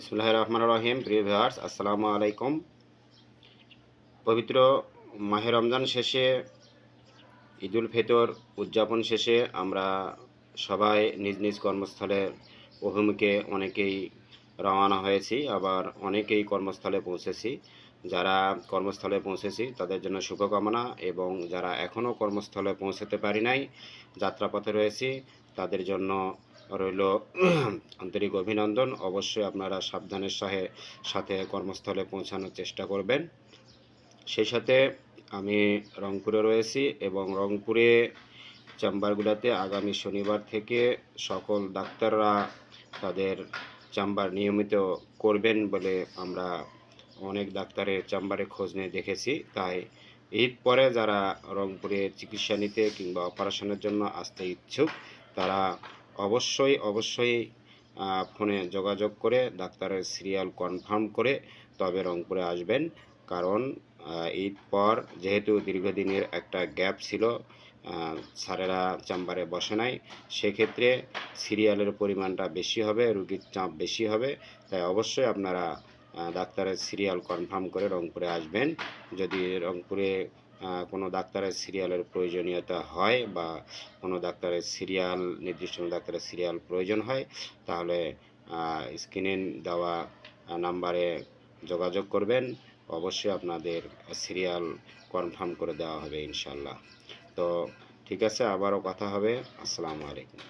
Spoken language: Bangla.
বিসমিল্লাহির রহমানির রহিম। প্রিয় ভিউয়ার্স, আসসালামু আলাইকুম। পবিত্র মাহে রমজান শেষে, ঈদুল ফিতর উদযাপন শেষে আমরা সবাই নিজ নিজ কর্মস্থলে অভিমুখে অনেকেই রওনা হয়েছি, আবার অনেকেই কর্মস্থলে পৌঁছেছি। যারা কর্মস্থলে পৌঁছেছি তাদের জন্য শুভকামনা, এবং যারা এখনও কর্মস্থলে পৌঁছাতে পারি নাই, যাত্রাপথে রয়েছি, তাদের জন্য রইল আন্তরিক অভিনন্দন। অবশ্যই আপনারা সাবধানের সাথে কর্মস্থলে পৌঁছানোর চেষ্টা করবেন। সেই সাথে আমি রংপুরে রয়েছি, এবং রংপুরে চেম্বারগুলোতে আগামী শনিবার থেকে সকল ডাক্তাররা তাদের চেম্বার নিয়মিত করবেন বলে আমরা অনেক ডাক্তারের চেম্বারে খোঁজ নিয়ে দেখেছি। তাই ঈদ পরে যারা রংপুরে চিকিৎসা নিতে কিংবা অপারেশনের জন্য আসতে ইচ্ছুক, তারা অবশ্যই ফোনে যোগাযোগ করে ডাক্তারের সিরিয়াল কনফার্ম করে তবে রংপুরে আসবেন। কারণ ঈদ পর যেহেতু দীর্ঘদিনের একটা গ্যাপ ছিল, স্যারেরা চেম্বারে বসে নাই, সেক্ষেত্রে সিরিয়ালের পরিমাণটা বেশি হবে, রুগীর চাপ বেশি হবে। তাই অবশ্যই আপনারা ডাক্তারের সিরিয়াল কনফার্ম করে রংপুরে আসবেন। যদি রংপুরে কোনো ডাক্তারের সিরিয়ালের প্রয়োজনীয়তা হয় বা কোনো ডাক্তারের সিরিয়াল, নির্দিষ্ট ডাক্তারের সিরিয়াল প্রয়োজন হয়, তাহলে স্ক্রিনে দেওয়া নাম্বারে যোগাযোগ করবেন। অবশ্যই আপনাদের সিরিয়াল কনফার্ম করে দেওয়া হবে ইনশাল্লাহ। তো ঠিক আছে, আবারও কথা হবে। আসসালামু আলাইকুম।